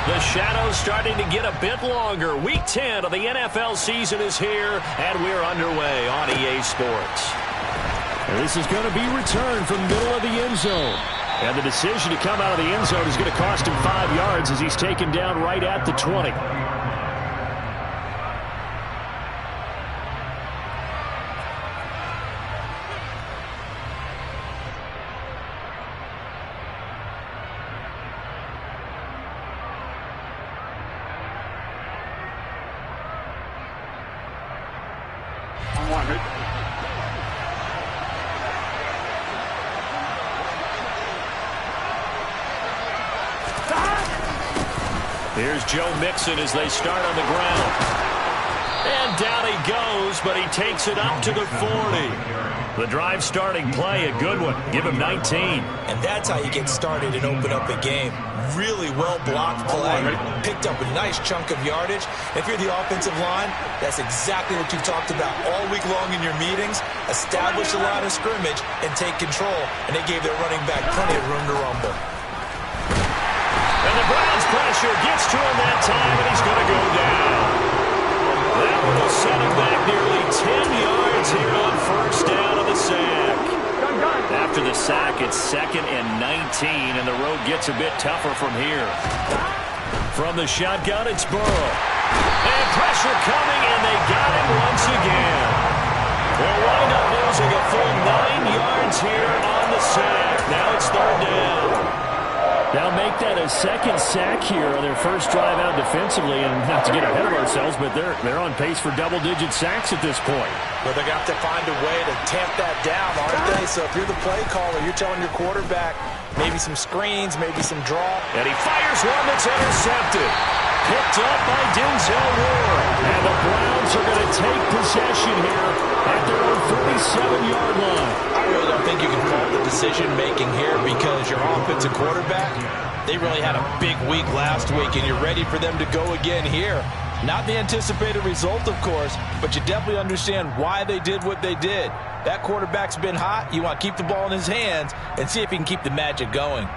The shadow's starting to get a bit longer. Week 10 of the NFL season is here, and we're underway on EA Sports. And this is going to be returned from the middle of the end zone. And the decision to come out of the end zone is going to cost him 5 yards as he's taken down right at the 20. Here's Joe Mixon as they start on the ground. And down he goes, but he takes it up to the 40. The drive starting play, a good one. Give him 19. And that's how you get started and open up a game. Really well-blocked play. Picked up a nice chunk of yardage. If you're the offensive line, that's exactly what you've talked about all week long in your meetings. Establish a line of scrimmage and take control. And they gave their running back plenty of room to rumble. And the Browns pressure gets to him that time, and he's going to go down. That one will set him back nearly 10 yards here on first down of the sack. After the sack, it's 2nd and 19, and the road gets a bit tougher from here. From the shotgun, it's Burrow. And pressure coming, and they got him once again. They'll wind up losing a full 9 yards here on the sack. Now it's 3rd down. They'll make that a 2nd sack here on their first drive out defensively, and not to get ahead of ourselves, but they're on pace for double-digit sacks at this point. Well, they're going to have to find a way to tamp that down, aren't they? So if you're the play caller, you're telling your quarterback maybe some screens, maybe some draw. And he fires one that's intercepted. Picked up by Denzel Ward. And the Browns are going to take possession here at their own 47-yard line. I really don't think you can fault the decision-making here because your offensive quarterback, they really had a big week last week, and you're ready for them to go again here. Not the anticipated result, of course, but you definitely understand why they did what they did. That quarterback's been hot. You want to keep the ball in his hands and see if he can keep the magic going.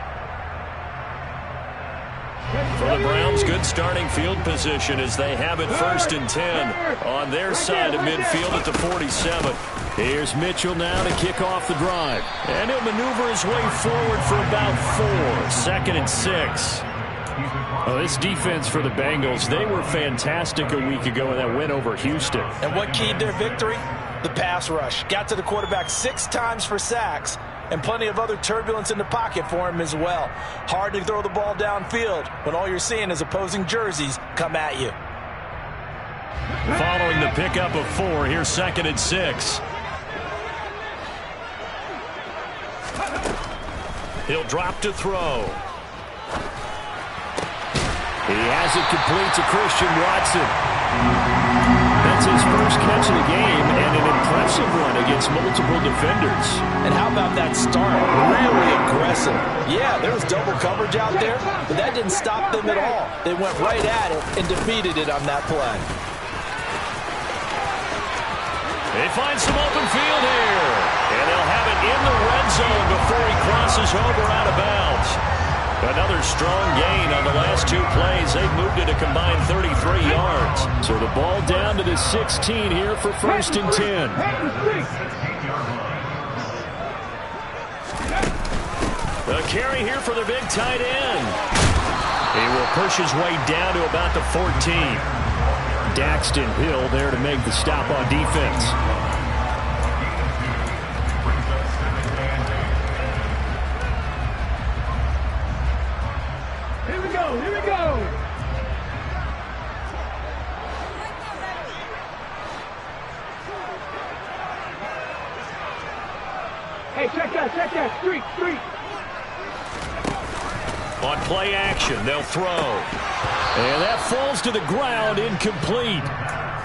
For the Browns, good starting field position as they have it 1st and 10 on their side of midfield at the 47. Here's Mitchell now to kick off the drive. And he'll maneuver his way forward for about 4. 2nd and 6. Well, this defense for the Bengals, they were fantastic a week ago in that win over Houston. And what keyed their victory? The pass rush. Got to the quarterback 6 times for sacks. And plenty of other turbulence in the pocket for him as well. Hard to throw the ball downfield when all you're seeing is opposing jerseys come at you. Following the pickup of 4, here's 2nd and 6. He'll drop to throw. He has it complete to Christian Watson. That's his first catch of the game, and an impressive one against multiple defenders. And how about that start? Really aggressive. Yeah, there was double coverage out there, but that didn't stop them at all. They went right at it and defeated it on that play. They find some open field here, and they'll have it in the red zone before he crosses over out of bounds. Another strong gain on the last 2 plays. They've moved it a combined 33 yards. So the ball down to the 16 here for 1st and 10. The carry here for the big tight end. He will push his way down to about the 14. Daxton Hill there to make the stop on defense. Hey, check that, street. On play action, they'll throw. And that falls to the ground, incomplete.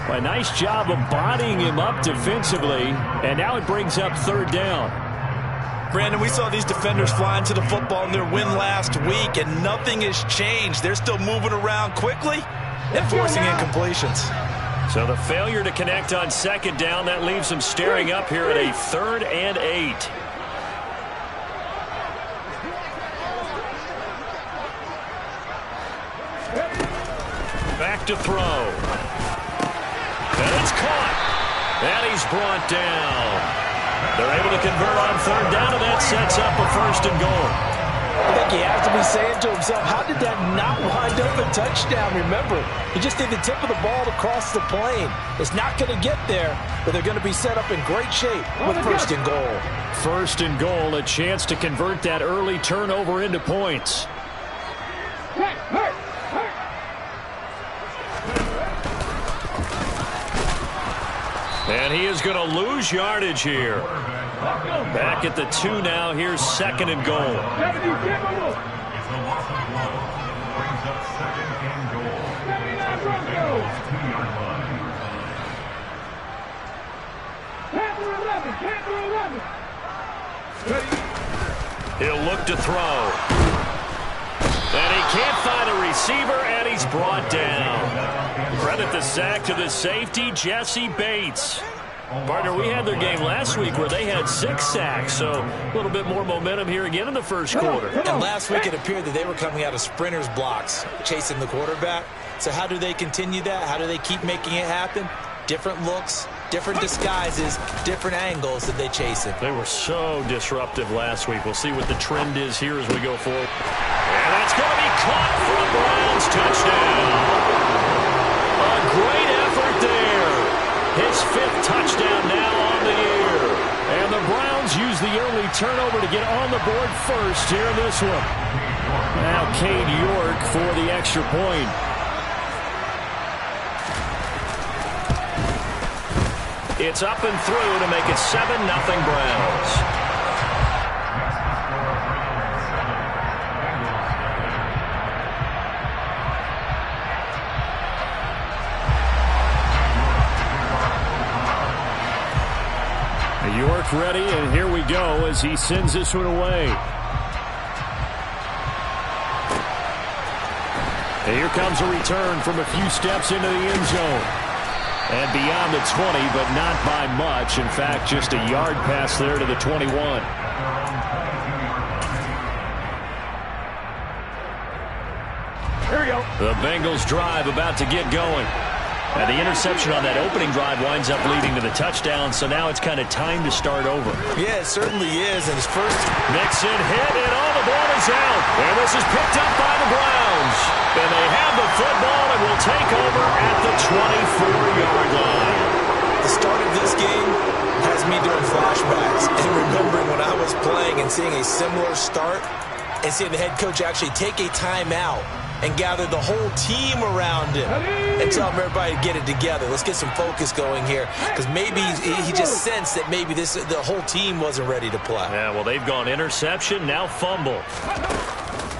A nice job of bodying him up defensively, and now it brings up 3rd down. Brandon, we saw these defenders flying to the football in their win last week, and nothing has changed. They're still moving around quickly and forcing incompletions. So the failure to connect on 2nd down, that leaves them staring up here at a 3rd and 8. to throw. And it's caught. And he's brought down. They're able to convert on third down, and that sets up a 1st and goal. I think he has to be saying to himself, how did that not wind up a touchdown? Remember, he just need the tip of the ball to cross the plane. It's not going to get there, but they're going to be set up in great shape with 1st and goal. 1st and goal, a chance to convert that early turnover into points. And he is going to lose yardage here. Back at the 2 now. Here's 2nd and goal. It's a loss of 1. Brings up 2nd and goal. 2-yard line. Panther 11. He'll look to throw. And he can't find a receiver, and he's brought down. Credit the sack to the safety, Jesse Bates. Partner, we had their game last week where they had 6 sacks, so a little bit more momentum here again in the 1st quarter. And last week it appeared that they were coming out of sprinters blocks, chasing the quarterback. So how do they continue that? How do they keep making it happen? Different looks, different disguises, different angles that they chase it. They were so disruptive last week. We'll see what the trend is here as we go forward. And that's going to be caught for a Browns touchdown. A great effort there. His 5th touchdown now on the year. And the Browns use the early turnover to get on the board first here in this one. Now Cade York for the extra point. It's up and through to make it 7-0 Browns. York ready, and here we go as he sends this one away. And here comes a return from a few steps into the end zone. And beyond the 20, but not by much. In fact, just a yard pass there to the 21. Here we go. The Bengals drive about to get going. And the interception on that opening drive winds up leading to the touchdown, so now it's kind of time to start over. Yeah, it certainly is. And his first Mixon hit, and all the ball is out. And this is picked up by the Browns. And they have the football and will take over at the 24-yard line. The start of this game has me doing flashbacks and remembering when I was playing and seeing a similar start and seeing the head coach actually take a timeout and gather the whole team around him and tell everybody to get it together. Let's get some focus going here, because maybe he just sensed that maybe the whole team wasn't ready to play. Yeah, well, they've gone interception, now fumble.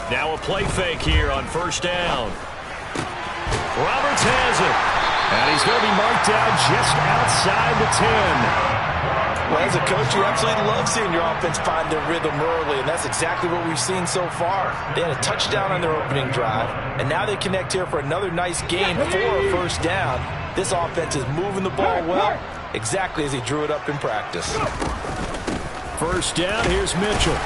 Now a play fake here on 1st down. Roberts has it. And he's going to be marked down just outside the 10. Well, as a coach, you absolutely love seeing your offense find their rhythm early, and that's exactly what we've seen so far. They had a touchdown on their opening drive, and now they connect here for another nice gain for a 1st down. This offense is moving the ball well, exactly as he drew it up in practice. 1st down, here's Mitchell.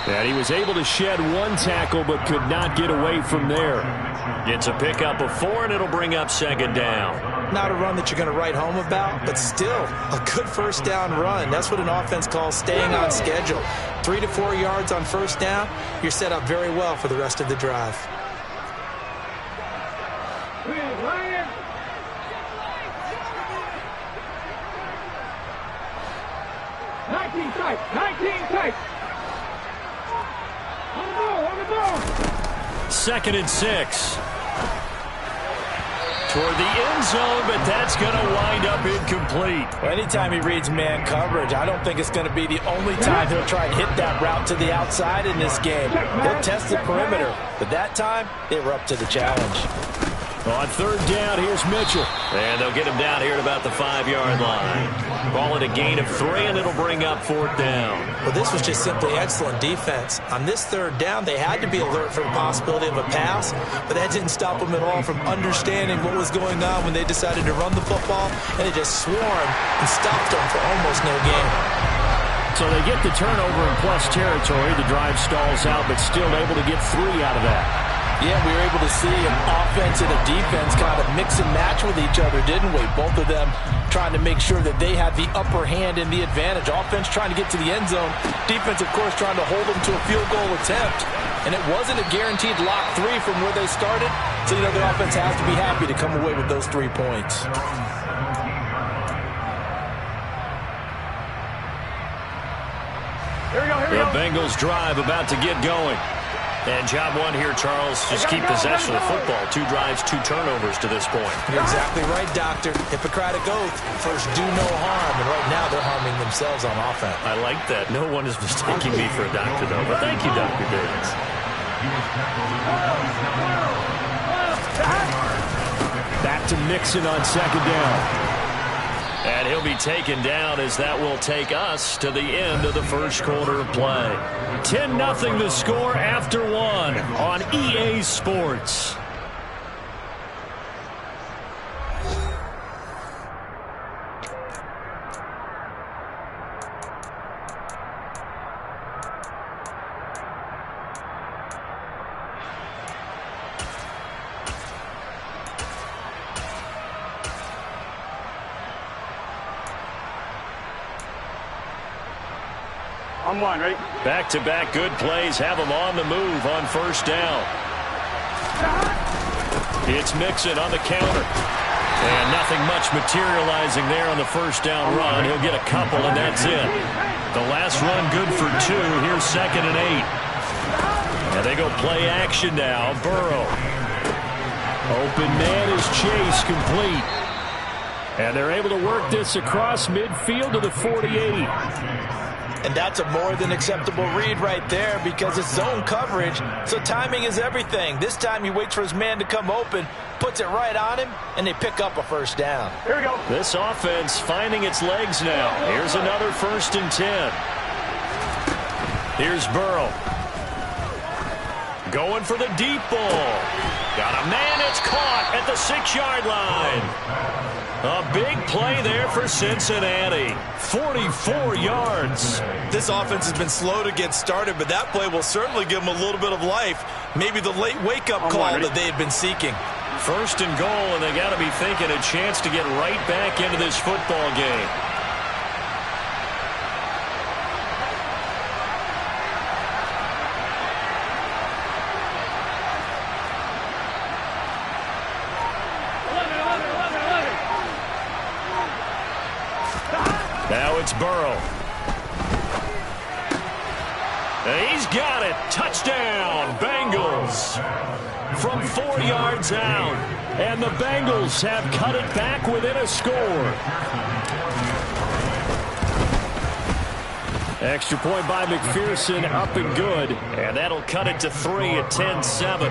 And he was able to shed 1 tackle, but could not get away from there. Gets a pickup of 4, and it'll bring up 2nd down. Not a run that you're going to write home about, but still a good 1st down run. That's what an offense calls staying on schedule. 3 to 4 yards on 1st down, you're set up very well for the rest of the drive. Lions. Nineteen tight. On the ball. 2nd and 6. Toward the end zone, but that's going to wind up incomplete. Well, anytime he reads man coverage, I don't think it's going to be the only time he'll try and hit that route to the outside in this game. He'll test the perimeter, but that time, they were up to the challenge. On 3rd down, here's Mitchell. And they'll get him down here at about the 5-yard line. Call it a gain of 3, and it'll bring up 4th down. Well, this was just simply excellent defense. On this 3rd down, they had to be alert for the possibility of a pass, but that didn't stop them at all from understanding what was going on when they decided to run the football, and they just swarmed and stopped them for almost no gain. So they get the turnover in plus territory. The drive stalls out, but still able to get 3 out of that. Yeah, we were able to see an offense and a defense kind of mix and match with each other, didn't we? Both of them trying to make sure that they had the upper hand and the advantage. Offense trying to get to the end zone. Defense, of course, trying to hold them to a field goal attempt. And it wasn't a guaranteed lock 3 from where they started. So, you know, the offense has to be happy to come away with those 3 points. The Bengals drive about to get going. And job one here, Charles, just keep possession of the football. 2 drives, 2 turnovers to this point. You're exactly right, Doctor. Hippocratic oath. First, do no harm. And right now, they're harming themselves on offense. I like that. No one is mistaking me for a doctor, though. But thank you, Dr. Davis. Back to Mixon on 2nd down. And he'll be taken down as that will take us to the end of the first quarter of play. 10-0 the score after 1 on EA Sports. On 1, ready? Back-to-back good plays have them on the move on 1st down. It's Mixon on the counter. And nothing much materializing there on the 1st down run. He'll get a couple, and that's it. The last run good for 2. Here's 2nd and 8. And they go play action now. Burrow. Open man is Chase, complete. And they're able to work this across midfield to the 48. And that's a more than acceptable read right there because it's zone coverage, so timing is everything. This time he waits for his man to come open, puts it right on him, and they pick up a 1st down. Here we go. This offense finding its legs now. Here's another 1st and 10. Here's Burrow. Going for the deep ball. Got a man, it's caught at the 6-yard line. A big play there for Cincinnati. 44 yards. This offense has been slow to get started, but that play will certainly give them a little bit of life. Maybe the late wake-up call that they had been seeking. 1st and goal, and they got to be thinking a chance to get right back into this football game. Now it's Burrow. He's got it. Touchdown, Bengals. From 4 yards out. And the Bengals have cut it back within a score. Extra point by McPherson, up and good. And that'll cut it to 3 at 10-7.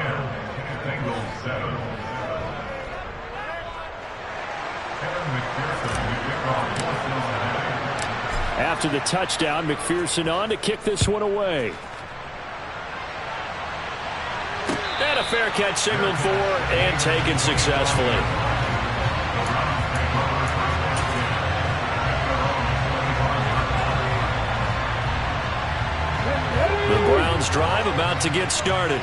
After the touchdown, McPherson on to kick this one away. And a fair catch signaled for and taken successfully. The Browns drive about to get started.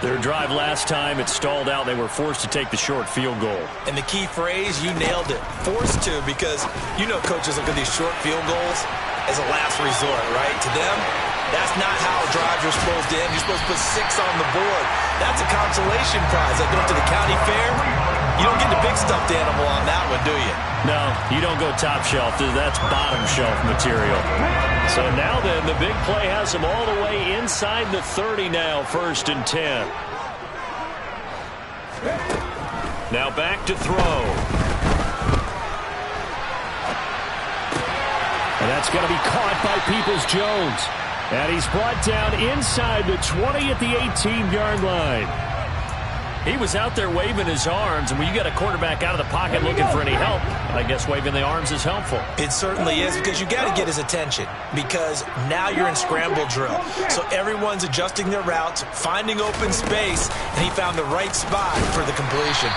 Their drive last time, it stalled out. They were forced to take the short field goal. And the key phrase, you nailed it. Forced to, because you know coaches look at these short field goals as a last resort, right? To them, that's not how drives are supposed to end. You're supposed to put 6 on the board. That's a consolation prize. Like going to the county fair, you don't get the big stuffed animal on that one, do you? No, you don't go top shelf. That's bottom shelf material. So now then, the big play has them all the way inside the 30 now, 1st and 10. Now back to throw. And that's going to be caught by Peoples-Jones. And he's brought down inside the 20 at the 18-yard line. He was out there waving his arms, and when you got a quarterback out of the pocket looking for any help, I guess waving the arms is helpful. It certainly is, because you got to get his attention, because now you're in scramble drill. So everyone's adjusting their routes, finding open space, and he found the right spot for the completion.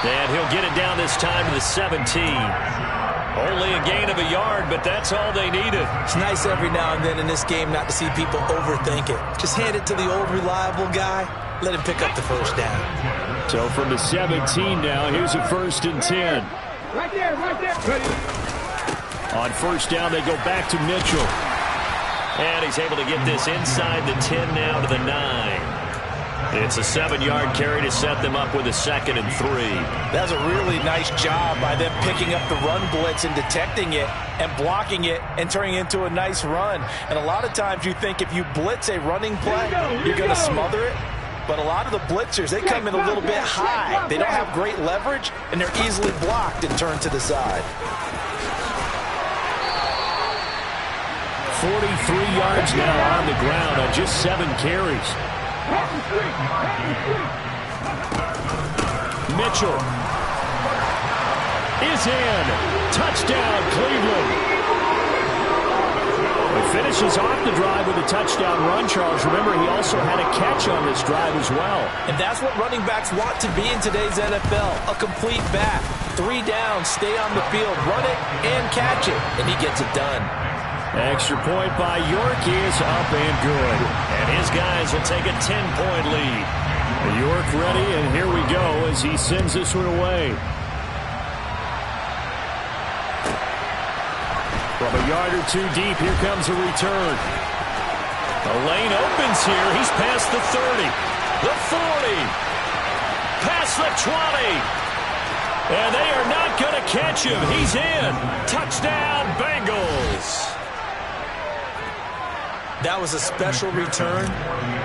And he'll get it down this time to the 17. Only a gain of a yard, but that's all they needed. It's nice every now and then in this game not to see people overthink it. Just hand it to the old reliable guy. let him pick up the first down. So from the 17 now, here's a 1st and 10. Right there, right there. Ready. On 1st down, they go back to Mitchell. And he's able to get this inside the 10 now to the 9. It's a 7-yard carry to set them up with a 2nd and 3. That's a really nice job by them picking up the run blitz and detecting it and blocking it and turning it into a nice run. And a lot of times you think if you blitz a running play, you're going to smother it. But a lot of the blitzers, they come in a little bit high. They don't have great leverage, and they're easily blocked and turned to the side. 43 yards now on the ground on just 7 carries. Mitchell is in. Touchdown, Cleveland. He finishes off the drive with a touchdown run, Charles. Remember, he also had a catch on this drive as well. And that's what running backs want to be in today's NFL, a complete back. 3 downs, stay on the field, run it, and catch it, and he gets it done. Extra point by York is up and good. And his guys will take a 10-point lead. York ready, and here we go as he sends this one away. From a yard or 2 deep, here comes a return. The lane opens here. He's past the 30, the 40, past the 20. And they are not going to catch him. He's in. Touchdown, Bengals. That was a special return,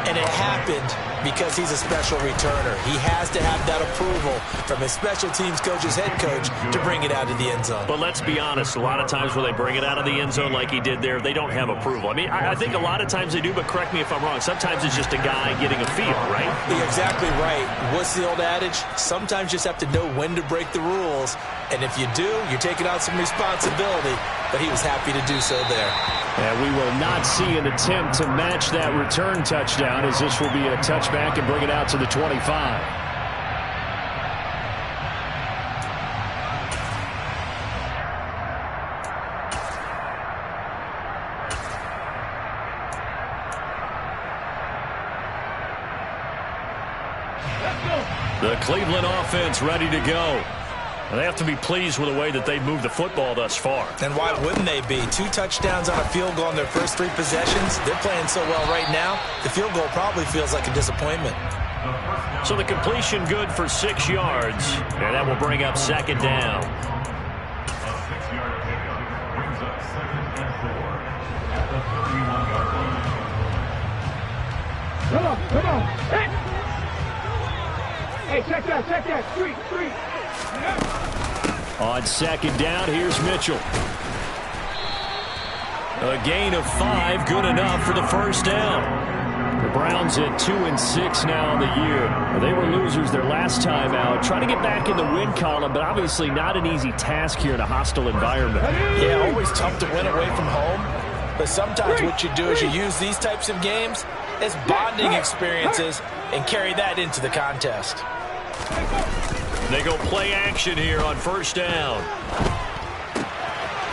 and it happened because he's a special returner. He has to have that approval from his special teams coach's head coach to bring it out of the end zone. But let's be honest, a lot of times when they bring it out of the end zone like he did there, they don't have approval. I mean, I think a lot of times they do, but correct me if I'm wrong. Sometimes it's just a guy getting a feel, right? You're exactly right. What's the old adage? Sometimes you just have to know when to break the rules, and if you do, you're taking on some responsibility, but he was happy to do so there. And we will not see an attempt to match that return touchdown, as this will be a touchback and bring it out to the 25. The Cleveland offense ready to go. And they have to be pleased with the way that they've moved the football thus far. And why wouldn't they be? 2 touchdowns on a field goal in their first 3 possessions. They're playing so well right now, the field goal probably feels like a disappointment. So the completion good for 6 yards, and that will bring up 2nd down. Come on, come on. Hey, check that. Street. On 2nd down, here's Mitchell. A gain of 5, good enough for the first down. The Browns at 2-6 now on the year. They were losers their last time out. Trying to get back in the win column, but obviously not an easy task here in a hostile environment. Yeah, always tough to win away from home. But sometimes what you do is you use these types of games as bonding experiences and carry that into the contest. They go play action here on 1st down.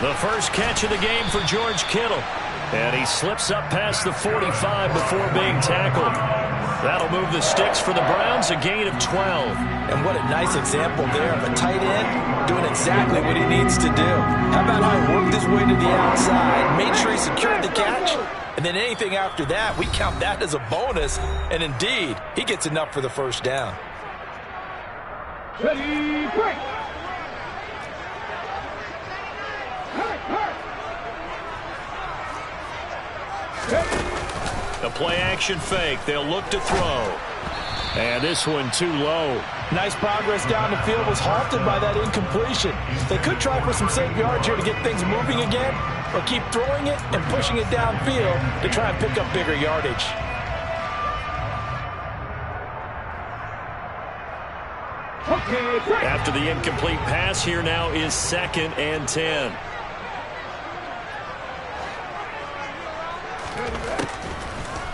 The first catch of the game for George Kittle. And he slips up past the 45 before being tackled. That'll move the sticks for the Browns, a gain of 12. And what a nice example there of a tight end doing exactly what he needs to do. How about how he worked his way to the outside, made sure he secured the catch, and then anything after that, we count that as a bonus. And indeed, he gets enough for the first down. Ready, break. The play action fake. They'll look to throw. And this one too low. Nice progress down the field was halted by that incompletion. They could try for some safe yards here to get things moving again, or keep throwing it and pushing it downfield to try and pick up bigger yardage. After the incomplete pass, here now is 2nd and 10.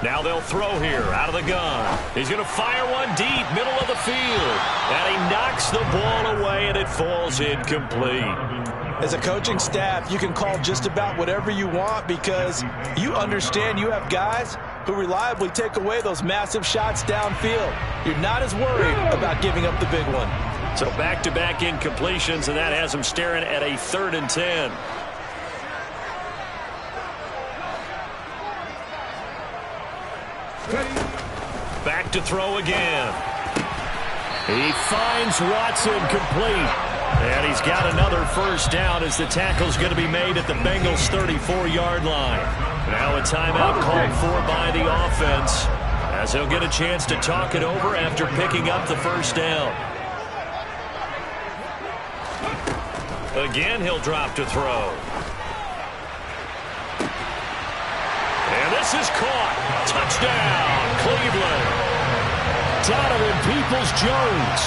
Now they'll throw here out of the gun. He's going to fire one deep, middle of the field. And he knocks the ball away, and it falls incomplete. As a coaching staff, you can call just about whatever you want because you understand you have guys who reliably take away those massive shots downfield. You're not as worried about giving up the big one. So back-to-back incompletions, and that has him staring at a 3rd and 10. Back to throw again. He finds Watson complete. And he's got another first down as the tackle's going to be made at the Bengals' 34-yard line. Now a timeout called for by the offense as he'll get a chance to talk it over after picking up the first down. Again, he'll drop to throw. And this is caught. Touchdown, Cleveland. Donovan Peoples-Jones,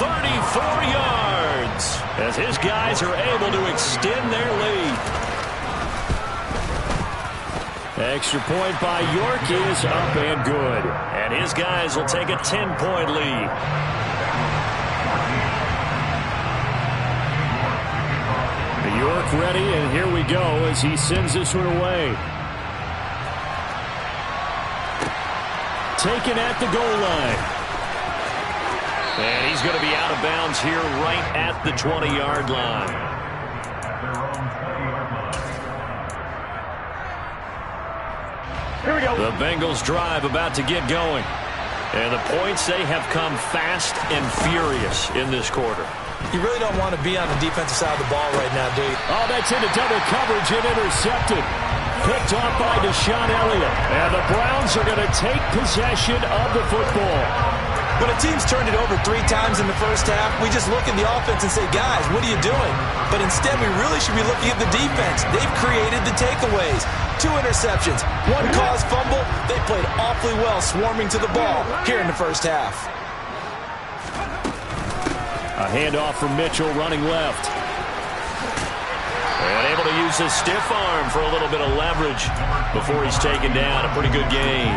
34 yards, as his guys are able to extend their lead. Extra point by York is up and good, and his guys will take a 10-point lead. York ready, and here we go as he sends this one away. Taken at the goal line. And he's going to be out of bounds here right at the 20-yard line. Here we go. The Bengals drive about to get going. And the points, they have come fast and furious in this quarter. You really don't want to be on the defensive side of the ball right now, do you? Oh, that's into double coverage and intercepted. Picked off by Deshaun Elliott. And the Browns are going to take possession of the football. When a team's turned it over 3 times in the first half, we just look at the offense and say, guys, what are you doing? But instead, we really should be looking at the defense. They've created the takeaways. 2 interceptions, 1 caused fumble. They played awfully well swarming to the ball here in the first half. A handoff from Mitchell running left. And able to use his stiff arm for a little bit of leverage before he's taken down. A pretty good game.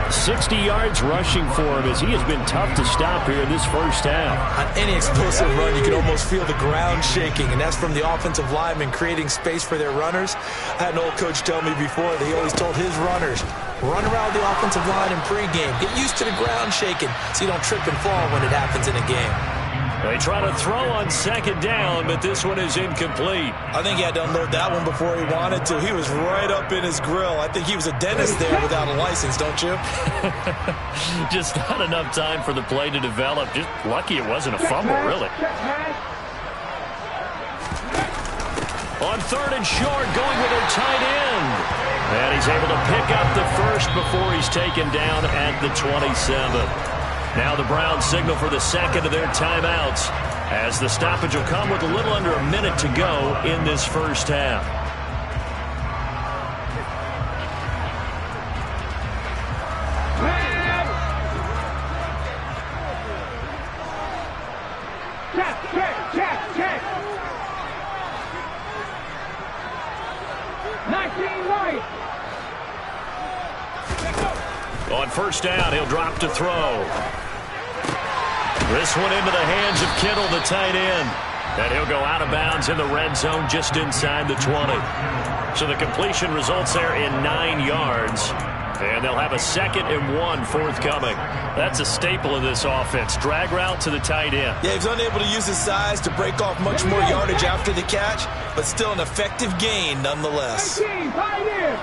60 yards rushing for him as he has been tough to stop here in this first half. On any explosive run, you can almost feel the ground shaking, and that's from the offensive linemen creating space for their runners. I had an old coach tell me before that he always told his runners, run around the offensive line in pregame. Get used to the ground shaking so you don't trip and fall when it happens in a game. They try to throw on second down, but this one is incomplete. I think he had to unload that one before he wanted to. He was right up in his grill. I think he was a dentist there without a license, don't you? Just not enough time for the play to develop. Just lucky it wasn't a fumble, really. On 3rd and short, going with their tight end. And he's able to pick up the first before he's taken down at the 27. Now the Browns signal for the second of their timeouts as the stoppage will come with a little under a minute to go in this first half. Check. 19 right. On first down, he'll drop to throw. This one into the hands of Kittle, the tight end. And he'll go out of bounds in the red zone just inside the 20. So the completion results there in 9 yards. And they'll have a 2nd and 1 forthcoming. That's a staple of this offense. Drag route to the tight end. Yeah, he's unable to use his size to break off much more yardage after the catch, but still an effective gain nonetheless. 19, tight end.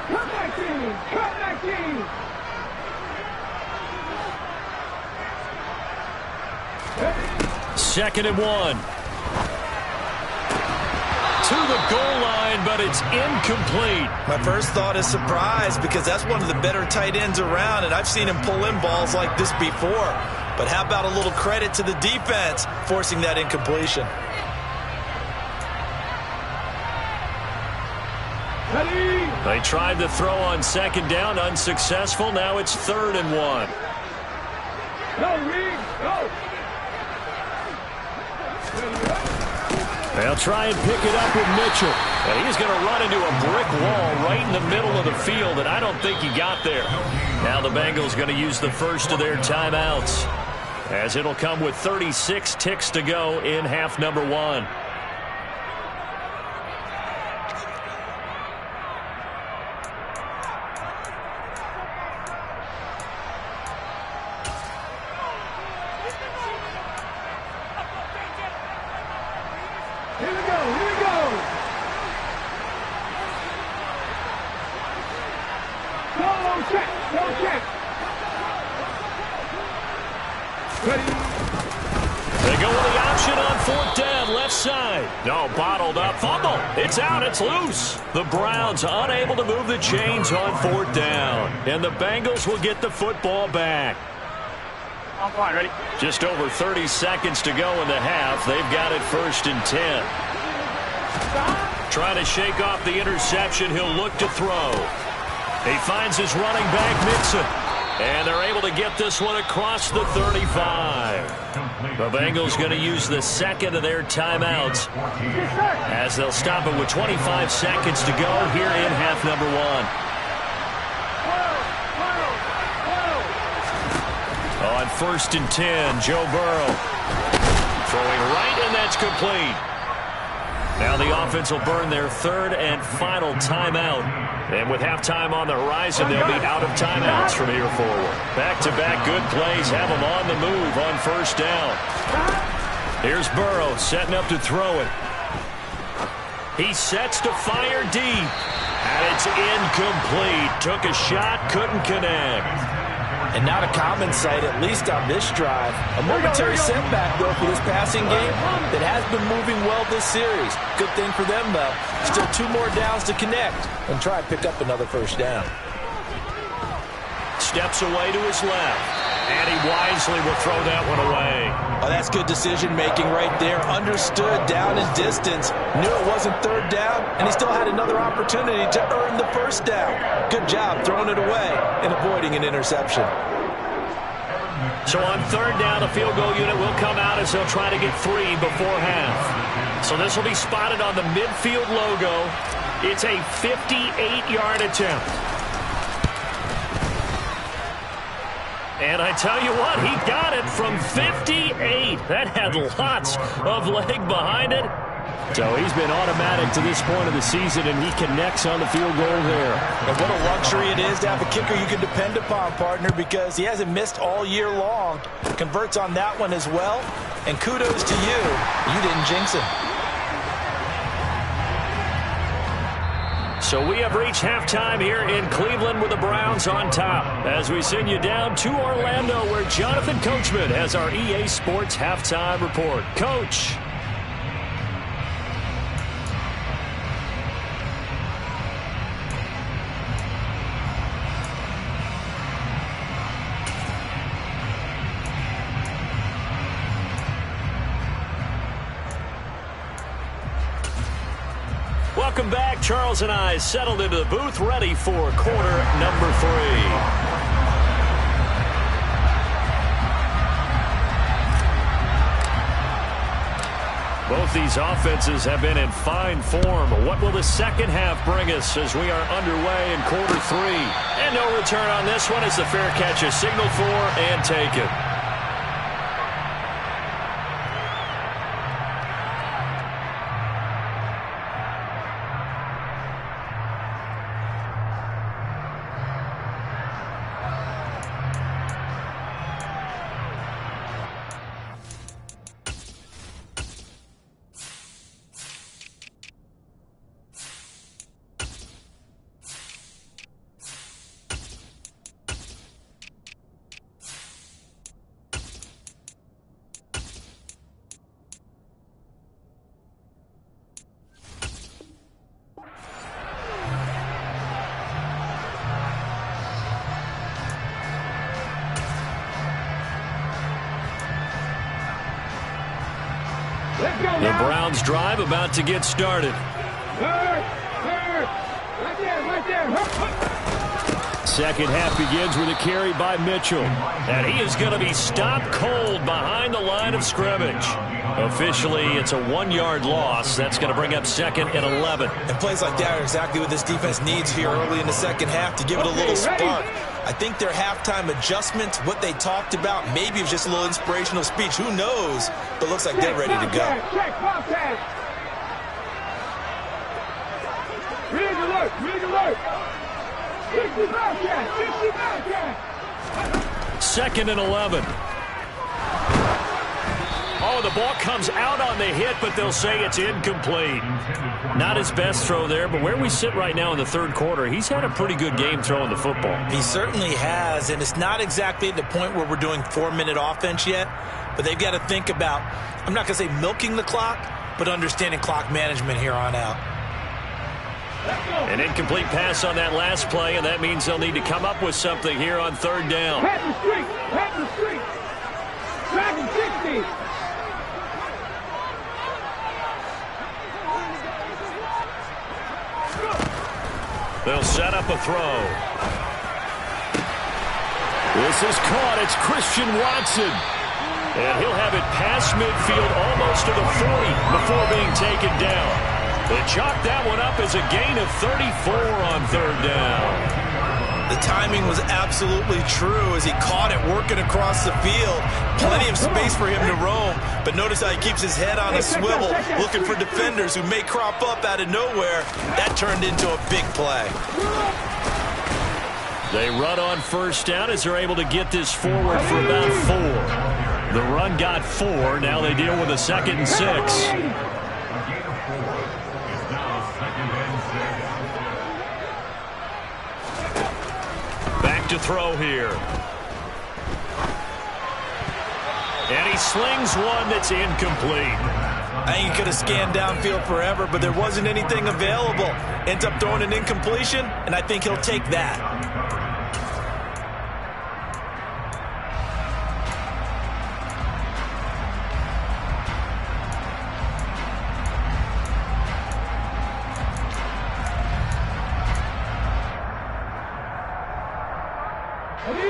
Come 19. 2nd and 1. To the goal line, but it's incomplete. My first thought is surprise because that's one of the better tight ends around, and I've seen him pull in balls like this before. But how about a little credit to the defense forcing that incompletion? They tried to throw on second down, unsuccessful. Now it's 3rd and 1. Go, Reed, go. They'll try and pick it up with Mitchell. And he's going to run into a brick wall right in the middle of the field, and I don't think he got there. Now the Bengals going to use the first of their timeouts, as it'll come with 36 ticks to go in half number 1. No check. No check. Ready. They go with the option on 4th down, left side. No, bottled up. Fumble. It's out. It's loose. The Browns unable to move the chains on 4th down. And the Bengals will get the football back. I'm fine. Ready? Just over 30 seconds to go in the half. They've got it 1st and 10. Trying to shake off the interception. He'll look to throw. He finds his running back, Mixon. And they're able to get this one across the 35. The Bengals going to use the second of their timeouts as they'll stop it with 25 seconds to go here in half number 1. On 1st and 10, Joe Burrow throwing right, and that's complete. Now the offense will burn their 3rd and final timeout. And with halftime on the horizon, they'll be out of timeouts from here forward. Back-to-back good plays have them on the move on 1st down. Here's Burrow setting up to throw it. He sets to fire deep. And it's incomplete. Took a shot, couldn't connect. And not a common sight, at least on this drive. A momentary setback, though, for this passing game that has been moving well this series. Good thing for them, though. Still 2 more downs to connect and try and pick up another 1st down. Steps away to his left. And he wisely will throw that one away. Oh, that's good decision-making right there. Understood down and distance. Knew it wasn't 3rd down, and he still had another opportunity to earn the 1st down. Good job throwing it away and avoiding an interception. So on 3rd down, the field goal unit will come out as they'll try to get 3 before half. So this will be spotted on the midfield logo. It's a 58-yard attempt. And I tell you what, he got it from 58. That had lots of leg behind it. So he's been automatic to this point of the season, and he connects on the field goal there. And what a luxury it is to have a kicker you can depend upon, partner, because he hasn't missed all year long. Converts on that one as well. And kudos to you. You didn't jinx him. So we have reached halftime here in Cleveland with the Browns on top as we send you down to Orlando where Jonathan Coachman has our EA Sports halftime report. Coach. Welcome back. Charles and I settled into the booth, ready for quarter number 3. Both these offenses have been in fine form. What will the second half bring us as we are underway in quarter 3? And no return on this one as the fair catch is signaled for and taken. The Browns drive about to get started. Right there. Second half begins with a carry by Mitchell. And he is going to be stopped cold behind the line of scrimmage. Officially, it's a 1-yard loss. That's going to bring up 2nd and 11. And plays like that are exactly what this defense needs here early in the second half to give it a little spark. I think their halftime adjustments, what they talked about, maybe it was just a little inspirational speech. Who knows? But looks like they're ready to go. Check, Bobcat. Rig alert, rig alert. 60 Bobcat, 60 Bobcat. 2nd and 11. Oh, the ball comes out on the hit, but they'll say it's incomplete. Not his best throw there, but where we sit right now in the third quarter, he's had a pretty good game throwing the football. He certainly has, and it's not exactly at the point where we're doing 4-minute offense yet, but they've got to think about, I'm not going to say milking the clock, but understanding clock management here on out. An incomplete pass on that last play, and that means they'll need to come up with something here on third down. Pat the street. Pat the street. Dragon 60. They'll set up a throw. This is caught. It's Christian Watson. And he'll have it past midfield almost to the 40 before being taken down. They chalk that one up as a gain of 34 on third down. The timing was absolutely true as he caught it working across the field. Plenty of space for him to roam. But notice how he keeps his head on a swivel, looking for defenders who may crop up out of nowhere. That turned into a big play. They run on first down as they're able to get this forward for about 4. The run got 4. Now they deal with a 2nd and 6. To throw here. And he slings one that's incomplete. I think he could have scanned downfield forever, but there wasn't anything available. Ends up throwing an incompletion, and I think he'll take that.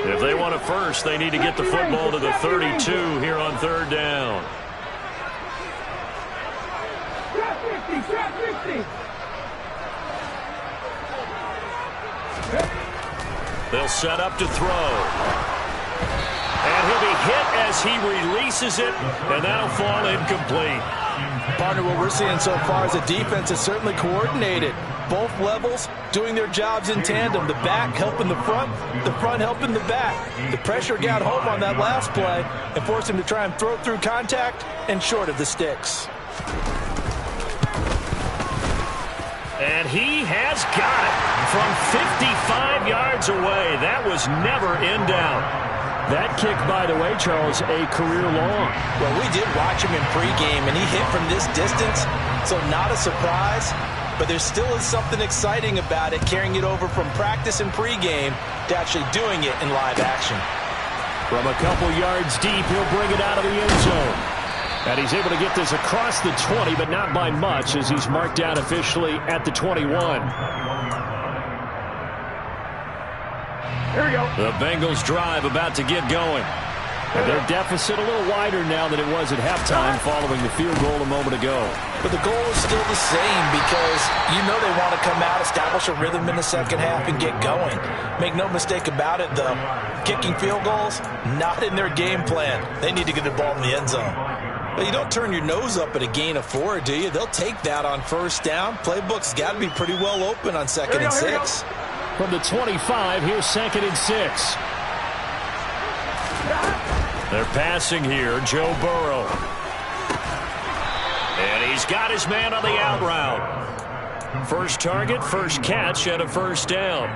If they want a first, they need to get the football to the 32 here on third down. Trap 50, trap 50. They'll set up to throw. And he'll be hit as he releases it, and that'll fall incomplete. Partner, what we're seeing so far is the defense is certainly coordinated. Both levels doing their jobs in tandem. The back helping the front helping the back. The pressure got home on that last play and forced him to try and throw through contact and short of the sticks. And he has got it from 55 yards away. That was never in doubt. That kick, by the way, Charles, a career long. Well, we did watch him in pregame, and he hit from this distance, so not a surprise. But there still is something exciting about it, carrying it over from practice and pregame to actually doing it in live action. From a couple yards deep, he'll bring it out of the end zone. And he's able to get this across the 20, but not by much, as he's marked out officially at the 21. Here we go. The Bengals drive about to get going. And their deficit a little wider now than it was at halftime following the field goal a moment ago. But the goal is still the same because you know they want to come out, establish a rhythm in the second half, and get going. Make no mistake about it, though. Kicking field goals, not in their game plan. They need to get the ball in the end zone. But you don't turn your nose up at a gain of 4, do you? They'll take that on first down. Playbook's got to be pretty well open on 2nd and 6. From the 25, here's 2nd and 6. They're passing here, Joe Burrow. And he's got his man on the out route. First target, first catch, and a first down.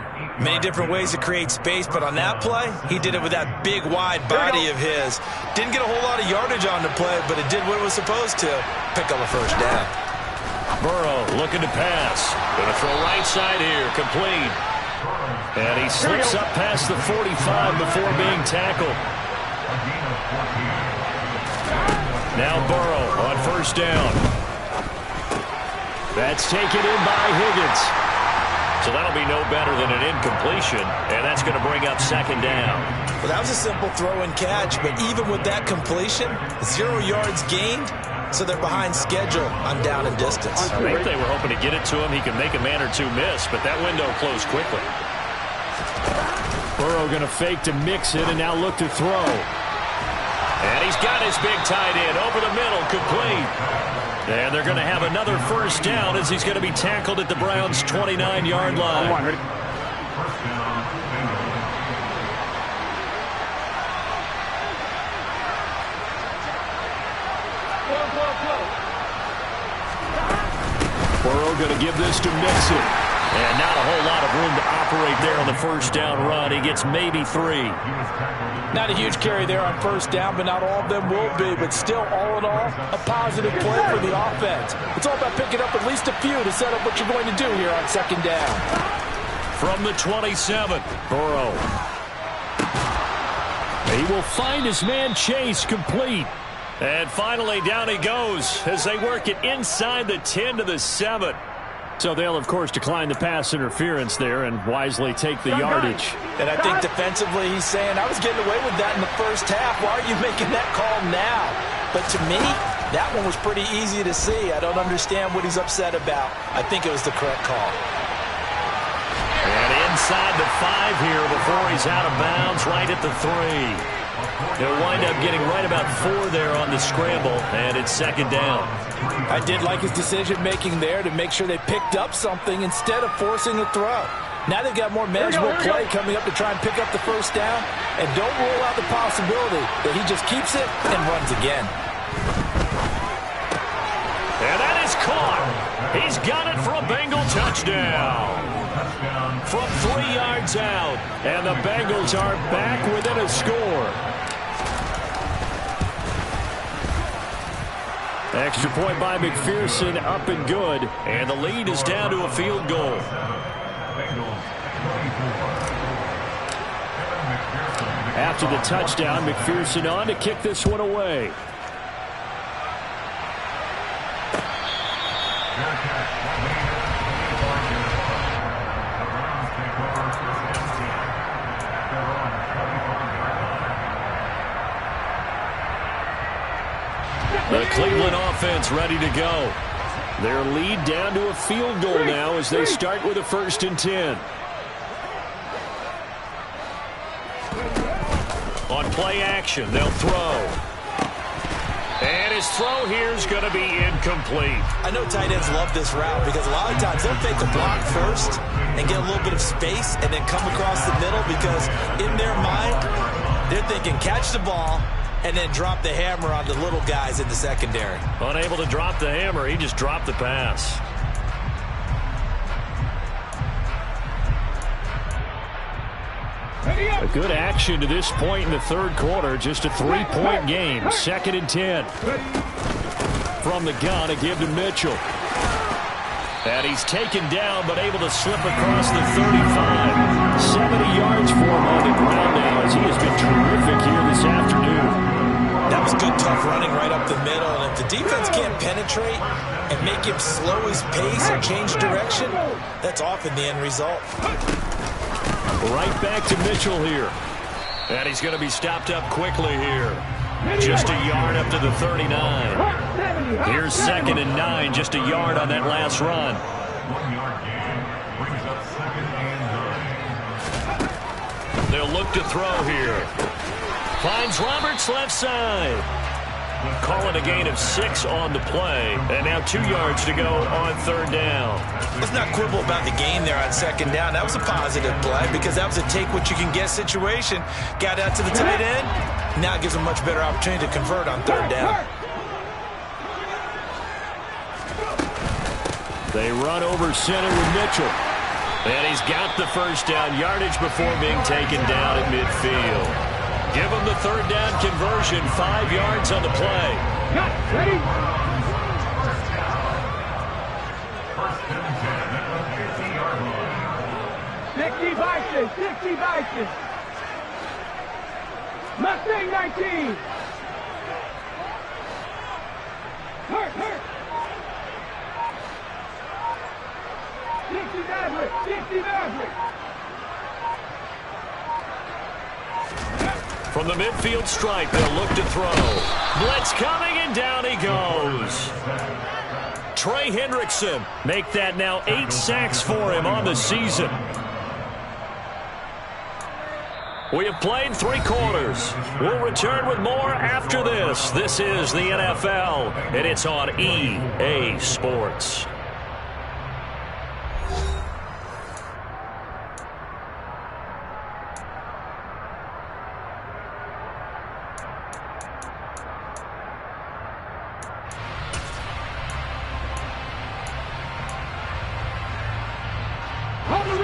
Many different ways to create space, but on that play, he did it with that big, wide body of his. Didn't get a whole lot of yardage on the play, but it did what it was supposed to. Pick up a first down. Burrow looking to pass. Going to throw right side here, complete. And he slips up past the 45 before being tackled. Now Burrow on first down. That's taken in by Higgins. So that'll be no better than an incompletion, and that's going to bring up 2nd down. Well, that was a simple throw and catch, but even with that completion, 0 yards gained, so they're behind schedule on down and distance. I think they were hoping to get it to him. He could make a man or two miss, but that window closed quickly. Burrow going to fake to mix it and now look to throw. And he's got his big tight end over the middle, complete. And they're going to have another first down as he's going to be tackled at the Browns' 29-yard line. going to give this to Mixon. And not a whole lot of room to operate there on the first down run. He gets maybe 3. Not a huge carry there on first down, but not all of them will be. But still, all in all, a positive play for the offense. It's all about picking up at least a few to set up what you're going to do here on second down. From the 27, Burrow. He will find his man Chase complete. And finally, down he goes as they work it inside the 10 to the 7. So they'll, of course, decline the pass interference there and wisely take the yardage. And I think defensively he's saying, I was getting away with that in the first half. Why are you making that call now? But to me, that one was pretty easy to see. I don't understand what he's upset about. I think it was the correct call. And inside the 5 here before he's out of bounds, right at the 3. They'll wind up getting right about 4 there on the scramble, and it's second down. I did like his decision-making there to make sure they picked up something instead of forcing a throw. Now they've got more manageable play coming up to try and pick up the first down, and don't rule out the possibility that he just keeps it and runs again. And that is caught. He's got it for a Bengal touchdown. From 3 yards out, and the Bengals are back within a score. Extra point by McPherson, up and good, and the lead is down to a field goal. After the touchdown, McPherson on to kick this one away. The Cleveland offense ready to go. Their lead down to a field goal now as they start with a 1st and 10. On play action, they'll throw. And his throw here is going to be incomplete. I know tight ends love this route because a lot of times they'll fake a block first and get a little bit of space and then come across the middle because in their mind, they're thinking catch the ball and then drop the hammer on the little guys in the secondary. Unable to drop the hammer, he just dropped the pass. A good action to this point in the 3rd quarter. Just a 3-point game. 2nd and 10. From the gun, a give to Mitchell. And he's taken down, but able to slip across the 35. 70 yards for him on the ground now as he has been terrific here this afternoon. That was good, tough running right up the middle. And if the defense can't penetrate and make him slow his pace or change direction, that's often the end result. Right back to Mitchell here. And he's going to be stopped up quickly here. Just a yard up to the 39. Here's 2nd and 9, just a yard on that last run. They'll look to throw here. Finds Roberts left side. Call it a gain of 6 on the play. And now 2 yards to go on 3rd down. Let's not quibble about the gain there on 2nd down. That was a positive play because that was a take-what-you-can-get situation. Got out to the tight end. Now it gives him a much better opportunity to convert on 3rd down. They run over center with Mitchell. And he's got the first down yardage before being taken down at midfield. Give him the 3rd down conversion, 5 yards on the play. Ready? Sixty Vikings. Mustang 19. Hurt. 60 Maverick. From the midfield stripe, they'll look to throw. Blitz coming, and down he goes. Trey Hendrickson make that now 8 sacks for him on the season. We have played 3 quarters. We'll return with more after this. This is the NFL, and it's on EA Sports.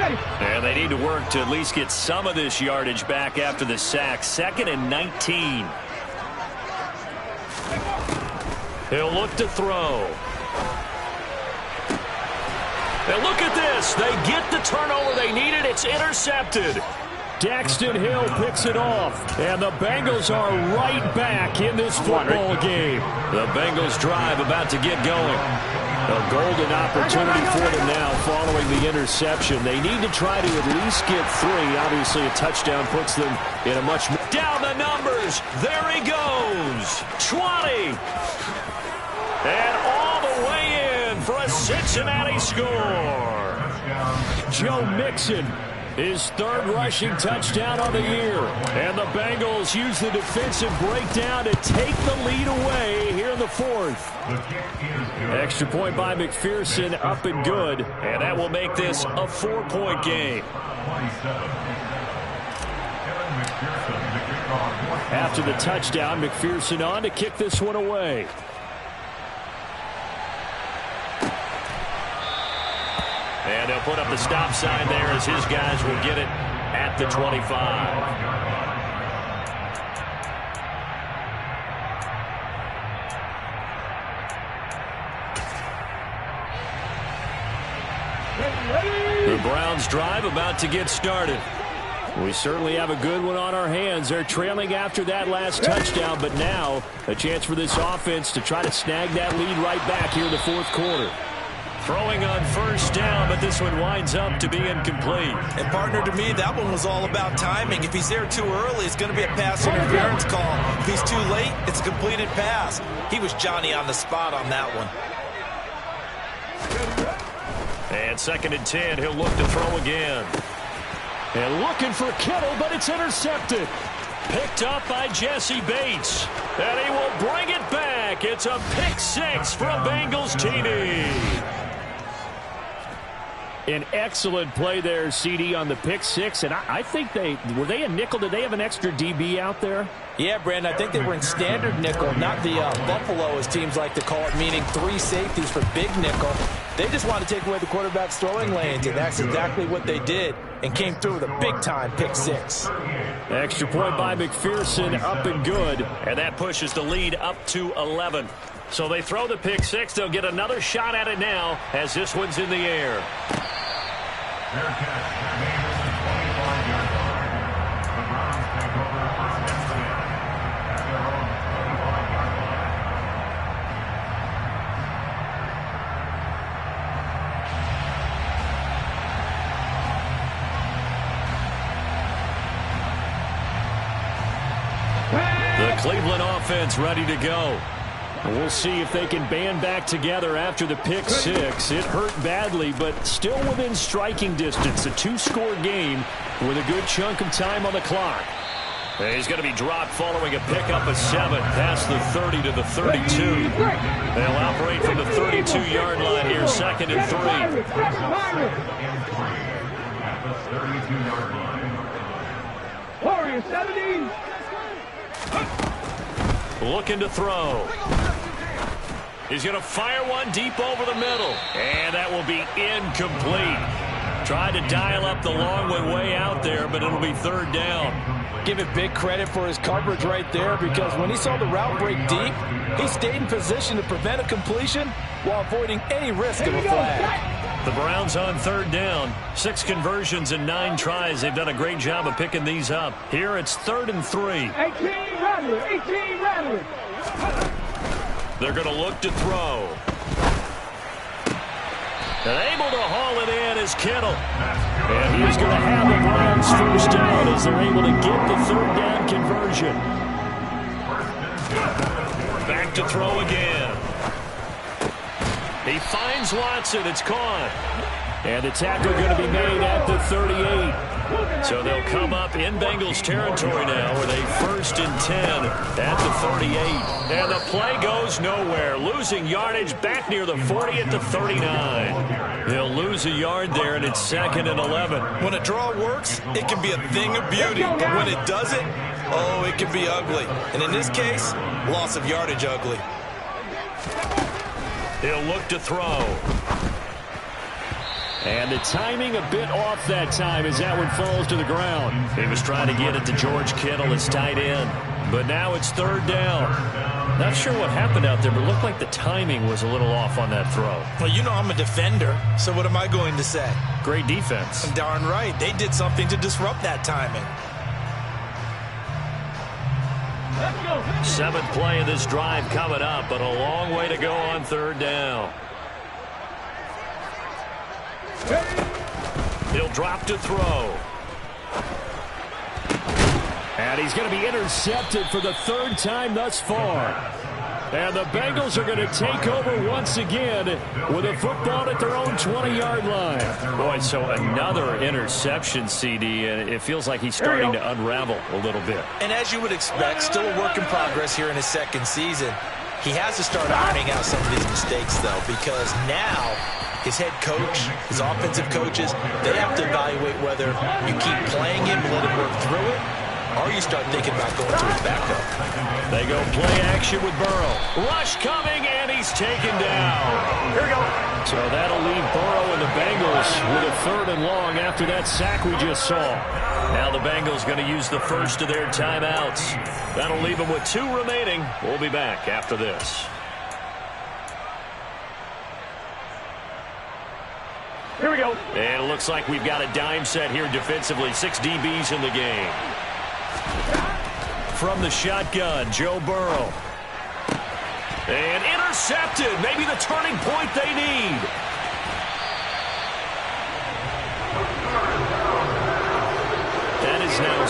Ready. And they need to work to at least get some of this yardage back after the sack. 2nd and 19. He'll look to throw. And look at this. They get the turnover they needed. It's intercepted. Daxton Hill picks it off. And the Bengals are right back in this football game. The Bengals drive about to get going. A golden opportunity for them now following the interception. They need to try to at least get 3. Obviously, a touchdown puts them in a much more... Down the numbers. There he goes. 20. And all the way in for a Cincinnati score. Joe Mixon, his 3rd rushing touchdown on the year. And the Bengals use the defensive breakdown to take the lead away here in the 4th. Extra point by McPherson, up and good. And that will make this a 4-point game. After the touchdown, McPherson on to kick this one away. And they'll put up the stop sign there as his guys will get it at the 25. The Browns drive about to get started. We certainly have a good one on our hands. They're trailing after that last touchdown, but now a chance for this offense to try to snag that lead right back here in the 4th quarter. Throwing on 1st down, but this one winds up to be incomplete. And, partner, to me, that one was all about timing. If he's there too early, it's going to be a pass interference call. If he's too late, it's a completed pass. He was Johnny on the spot on that one. And 2nd and 10, he'll look to throw again. And looking for Kittle, but it's intercepted. Picked up by Jesse Bates. And he will bring it back. It's a pick 6 for a Bengals TD. An excellent play there, CD, on the pick 6. And I think were they a nickel? Did they have an extra DB out there? Yeah, Brandon, I think they were in standard nickel, not the Buffalo, as teams like to call it, meaning 3 safeties for big nickel. They just want to take away the quarterback's throwing lanes, and that's exactly what they did, and came through with a big-time pick 6. Extra point by McPherson, up and good. And that pushes the lead up to 11. So they throw the pick 6. They'll get another shot at it now as this one's in the air. The Cleveland offense ready to go. We'll see if they can band back together after the pick 6. It hurt badly, but still within striking distance. A 2-score game with a good chunk of time on the clock. He's going to be dropped following a pickup of 7 past the 30 to the 32. They'll operate from the 32-yard line here, 2nd and 3. Warriors 70. Looking to throw. He's going to fire one deep over the middle. And that will be incomplete. Tried to dial up the long one way out there, but it'll be 3rd down. Give it big credit for his coverage right there, because when he saw the route break deep, he stayed in position to prevent a completion while avoiding any risk of a flag. The Browns on 3rd down. 6 conversions and 9 tries. They've done a great job of picking these up. Here it's 3rd and 3. 18 Rattler. 18 Rattler. They're going to look to throw. And able to haul it in is Kittle. And he's going to have the Browns 1st down as they're able to get the 3rd down conversion. Back to throw again. He finds Watson. It's caught. And the tackle going to be made at the 38. So they'll come up in Bengals territory now with a 1st and 10 at the 38. And the play goes nowhere. Losing yardage back near the 40 at the 39. They'll lose a yard there, and it's 2nd and 11. When a draw works, it can be a thing of beauty. But when it doesn't, oh, it can be ugly. And in this case, loss of yardage ugly. He'll look to throw. And the timing a bit off that time as that one falls to the ground. He was trying to get it to George Kittle, his tight end. But now it's third down. Not sure what happened out there, but it looked like the timing was a little off on that throw. Well, you know I'm a defender, so what am I going to say? Great defense. Darn right. They did something to disrupt that timing. Seventh play of this drive coming up, but a long way to go on third down. He'll drop to throw. And he's going to be intercepted for the third time thus far. And the Bengals are going to take over once again with a football at their own 20-yard line. Boy, so another interception, CD, and it feels like he's starting to unravel a little bit. And as you would expect, still a work in progress here in his second season. He has to start ironing out some of these mistakes, though, because now his head coach, his offensive coaches, they have to evaluate whether you keep playing him and let him work through it, or you start thinking about going to his backup. They go play action with Burrow. Rush coming, and he's taken down. Here we go. So that'll leave Burrow and the Bengals with a third and long after that sack we just saw. Now the Bengals going to use the first of their timeouts. That'll leave them with 2 remaining. We'll be back after this. Here we go. And it looks like we've got a dime set here defensively. 6 DBs in the game. From the shotgun, Joe Burrow. And intercepted. Maybe the turning point they need. That is now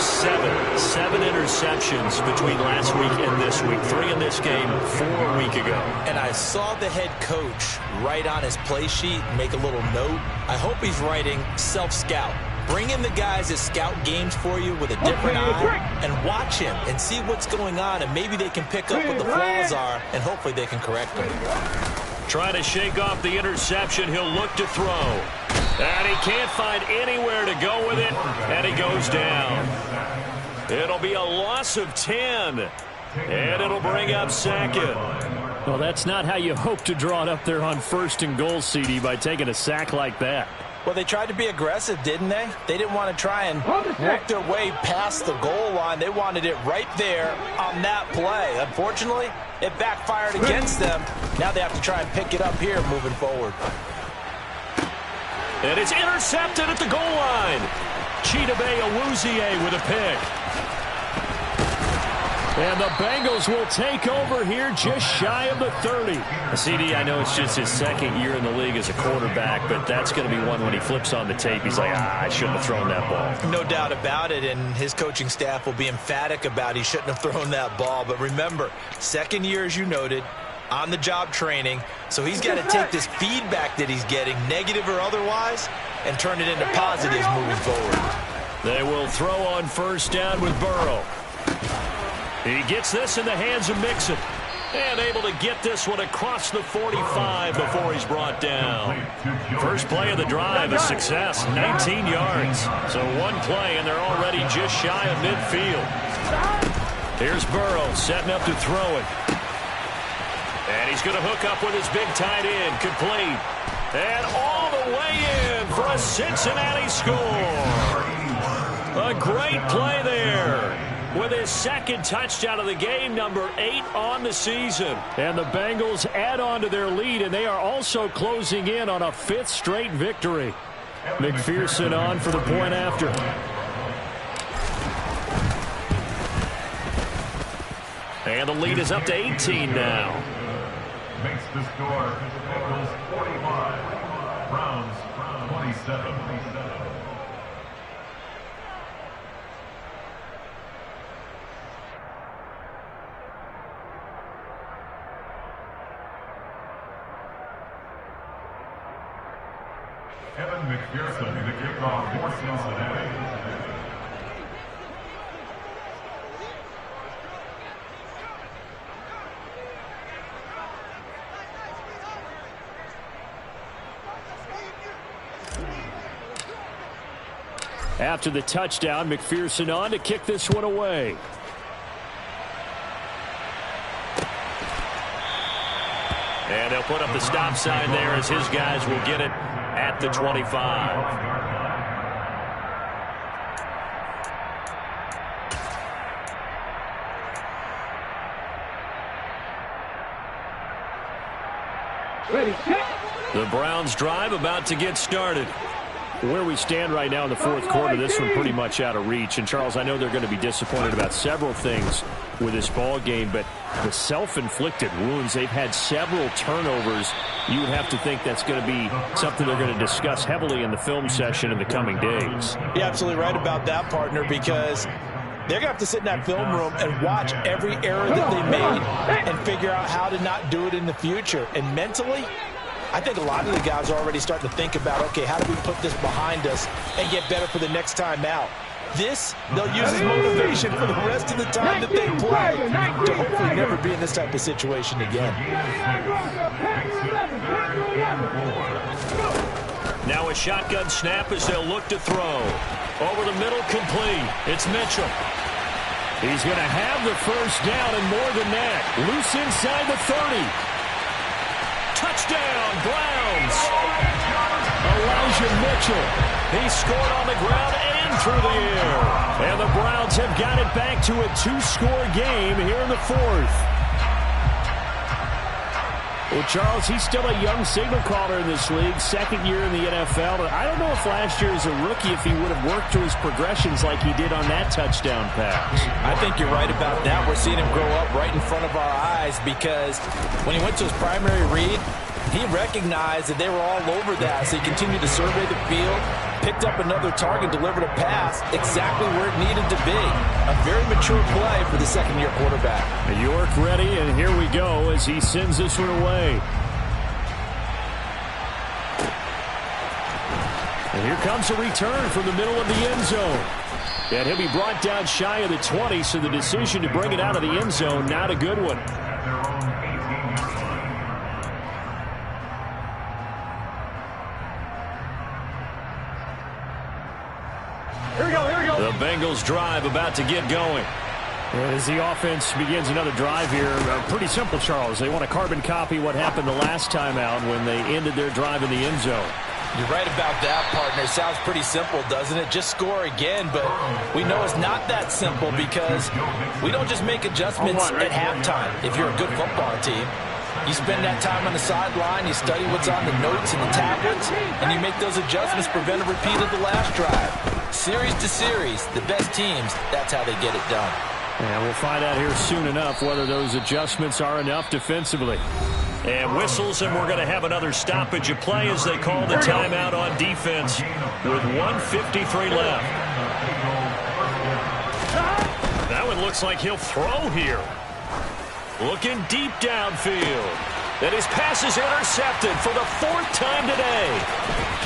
7 interceptions between last week and this week. 3 in this game, 4 a week ago. And I saw the head coach write on his play sheet, make a little note. I hope he's writing self-scout. Bring in the guys that scout games for you with a different eye and watch him and see what's going on, and maybe they can pick up what the flaws are, and hopefully they can correct them. Trying to shake off the interception. He'll look to throw. And he can't find anywhere to go with it, and he goes down. It'll be a loss of 10, and it'll bring up second. Well, that's not how you hope to draw it up there on first and goal, CD, by taking a sack like that. Well, they tried to be aggressive, didn't they? They didn't want to try and work their way past the goal line. They wanted it right there on that play. Unfortunately, it backfired against them. Now they have to try and pick it up here moving forward. And it's intercepted at the goal line. Chidobe Awuzie with a pick. And the Bengals will take over here just shy of the 30. CD, I know it's just his second year in the league as a quarterback, but that's going to be one when he flips on the tape. He's like, I shouldn't have thrown that ball. No doubt about it, and his coaching staff will be emphatic about he shouldn't have thrown that ball. But remember, second year, as you noted, on-the-job training, so he's got to take this feedback that he's getting, negative or otherwise, and turn it into positives moving forward. They will throw on first down with Burrow. He gets this in the hands of Mixon. And able to get this one across the 45 before he's brought down. First play of the drive, a success, 19 yards. So one play, and they're already just shy of midfield. Here's Burrow setting up to throw it. And he's going to hook up with his big tight end, complete. And all the way in for a Cincinnati score. A great play there. With his second touchdown of the game, number 8 on the season. And the Bengals add on to their lead, and they are also closing in on a 5th straight victory. McPherson on for the point after. And the lead is up to 18 now. Makes the score Bengals 45, Browns 27. Evan McPherson, the kickoff for Cincinnati. After the touchdown, McPherson on to kick this one away. And they'll put up the stop sign there as his guys will get it at the 25. Ready, set. The Browns drive about to get started. Where we stand right now in the fourth quarter, this one pretty much out of reach. And, Charles, I know they're going to be disappointed about several things with this ball game, but the self-inflicted wounds, they've had several turnovers. You would have to think that's going to be something they're going to discuss heavily in the film session in the coming days. You're absolutely right about that, partner, because they're going to have to sit in that film room and watch every error that they made and figure out how to not do it in the future. And mentally, I think a lot of the guys are already starting to think about, okay, how do we put this behind us and get better for the next time out? This, they'll use as motivation for the rest of the time that they play to hopefully never be in this type of situation again. Now a shotgun snap as they'll look to throw. Over the middle, complete. It's Mitchell. He's going to have the first down and more than that. Loose inside the 30. Touchdown, Browns. Elijah Mitchell. He scored on the ground and through the air. And the Browns have got it back to a 2-score game here in the fourth. Well, Charles, he's still a young signal caller in this league, second year in the NFL. I don't know if last year as a rookie, if he would have worked through his progressions like he did on that touchdown pass. I think you're right about that. We're seeing him grow up right in front of our eyes because when he went to his primary read, he recognized that they were all over that, so he continued to survey the field, picked up another target, delivered a pass exactly where it needed to be. A very mature play for the second-year quarterback. York ready, and here we go as he sends this one away. And here comes a return from the middle of the end zone. And he'll be brought down shy of the 20, so the decision to bring it out of the end zone, not a good one. The Bengals drive about to get going. As the offense begins another drive here, pretty simple, Charles. They want to carbon copy what happened the last time out when they ended their drive in the end zone. You're right about that, partner. Sounds pretty simple, doesn't it? Just score again, but we know it's not that simple because we don't just make adjustments at halftime if you're a good football team. You spend that time on the sideline, you study what's on the notes and the tablets, and you make those adjustments, prevent a repeat of the last drive. Series to series, the best teams, that's how they get it done. And we'll find out here soon enough whether those adjustments are enough defensively. And whistles, and we're going to have another stoppage of play as they call the timeout on defense with 1:53 left. That one looks like he'll throw here. Looking deep downfield. And his pass is intercepted for the fourth time today.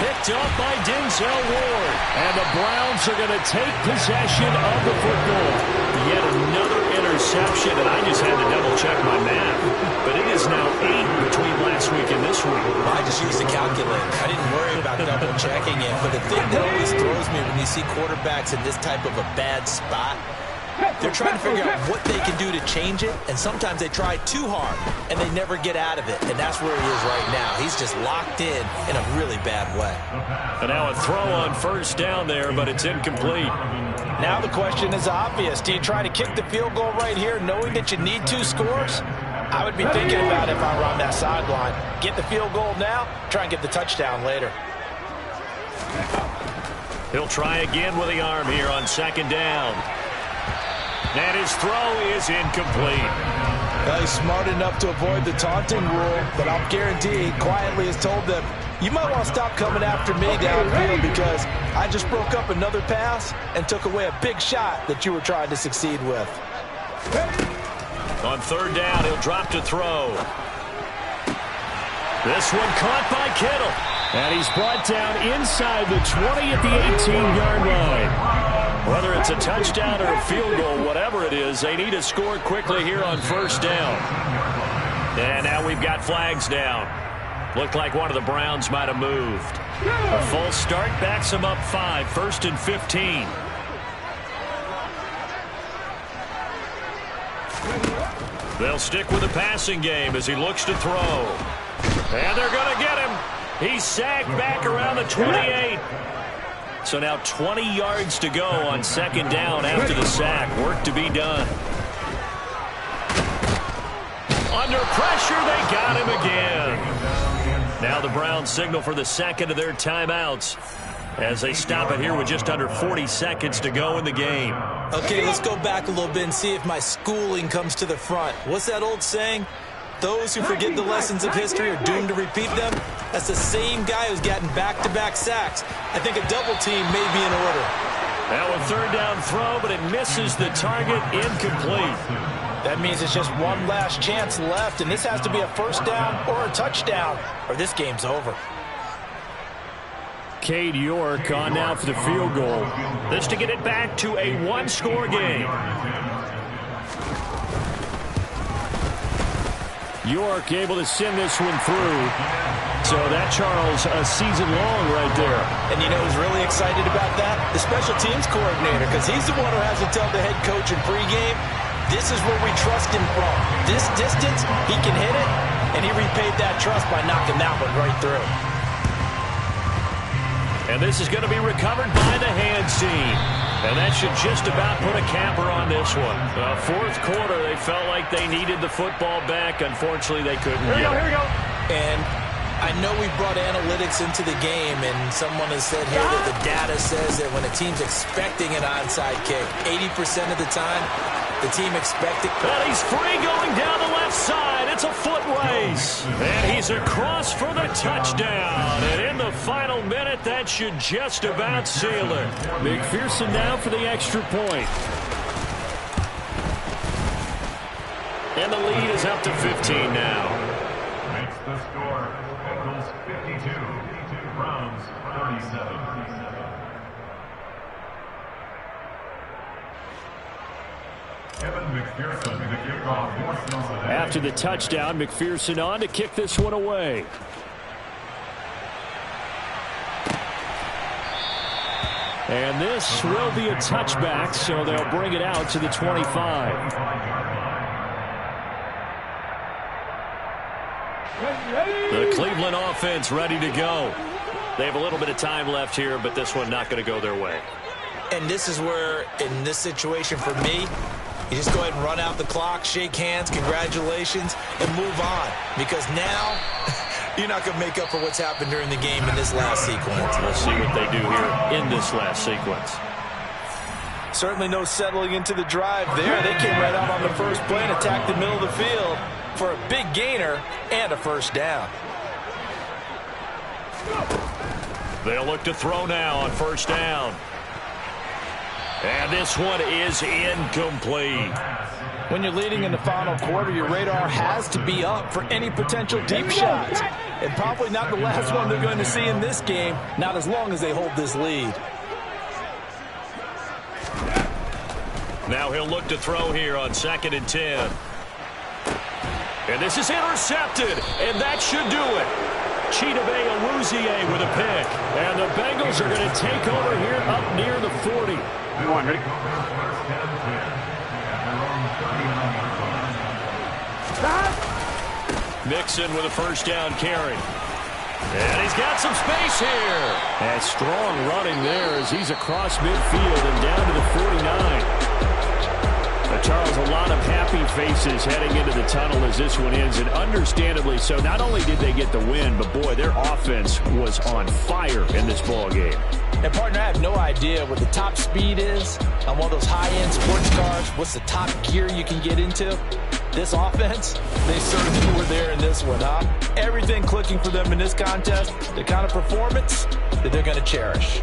Picked up by Denzel Ward. And the Browns are going to take possession of the football. Yet another interception, and I just had to double-check my math. But it is now 8 between last week and this week. I just used a calculator. I didn't worry about double-checking it. But the thing that always throws me when you see quarterbacks in this type of a bad spot, they're trying to figure out what they can do to change it, and sometimes they try too hard, and they never get out of it, and that's where he is right now. He's just locked in a really bad way. And now a throw on first down there, but it's incomplete. Now the question is obvious. Do you try to kick the field goal right here knowing that you need 2 scores? I would be thinking about it if I were on that sideline. Get the field goal now, try and get the touchdown later. He'll try again with the arm here on second down. And his throw is incomplete. Well, he's smart enough to avoid the taunting rule, but I'll guarantee he quietly has told them, you might want to stop coming after me downfield because I just broke up another pass and took away a big shot that you were trying to succeed with. On third down, he'll drop to throw. This one caught by Kittle. And he's brought down inside the 20 at the 18-yard line. Whether it's a touchdown or a field goal, whatever it is, they need to score quickly here on first down. And now we've got flags down. Looked like one of the Browns might have moved. A false start backs them up 5, 1st and 15. They'll stick with the passing game as he looks to throw. And they're going to get him. He's sacked back around the 28. So now 20 yards to go on second down after the sack. Work to be done. Under pressure, they got him again. Now the Browns signal for the second of their timeouts as they stop it here with just under 40 seconds to go in the game. Okay, let's go back a little bit and see if my schooling comes to the front. What's that old saying? Those who forget the lessons of history are doomed to repeat them. That's the same guy who's gotten back-to-back sacks. I think a double team may be in order. Now a third down throw, but it misses the target, incomplete. That means it's just one last chance left, and this has to be a first down or a touchdown, or this game's over. Cade York on now for the field goal. This to get it back to a one-score game. York able to send this one through. So that, Charles, a season long right there. And you know who's really excited about that? The special teams coordinator, because he's the one who has to tell the head coach in pregame, this is where we trust him from. This distance, he can hit it, and he repaid that trust by knocking that one right through. And this is going to be recovered by the hands team. And that should just about put a capper on this one. Fourth quarter, they felt like they needed the football back. Unfortunately, they couldn't get it. Here we go. And I know we brought analytics into the game, and someone has said here that the data says that when a team's expecting an onside kick, 80% of the time, the team expected. And he's free going down the left side. It's a foot race. And he's across for the touchdown. And in the final minute, that should just about seal it. McPherson now for the extra point. And the lead is up to 15 now. Makes the score. Bengals 52. Browns 37. Kevin McPherson, the kickoff. After the touchdown, McPherson on to kick this one away. And this will be a touchback, so they'll bring it out to the 25. The Cleveland offense ready to go. They have a little bit of time left here, but this one not going to go their way. And this is where, in this situation for me, you just go ahead and run out the clock, shake hands, congratulations, and move on. Because now, you're not going to make up for what's happened during the game in this last sequence. We'll see what they do here in this last sequence. Certainly no settling into the drive there. They came right out on the first play and attacked the middle of the field for a big gainer and a first down. They'll look to throw now on first down. And this one is incomplete. When you're leading in the final quarter, your radar has to be up for any potential deep shots. And probably not the last one they're going to see in this game, not as long as they hold this lead. Now he'll look to throw here on 2nd and 10. And this is intercepted, and that should do it. Chidobe Awuzie with a pick. And the Bengals are going to take over here up near the 40. Come on, ready? Mixon with a first down carry. And he's got some space here. And strong running there as he's across midfield and down to the 49. Charles, a lot of happy faces heading into the tunnel as this one ends, and understandably so. Not only did they get the win, but boy, their offense was on fire in this ball game. And partner, I have no idea what the top speed is on one of those high-end sports cars. What's the top gear you can get into? This offense, they certainly were there in this one, huh? Everything clicking for them in this contest, the kind of performance that they're going to cherish.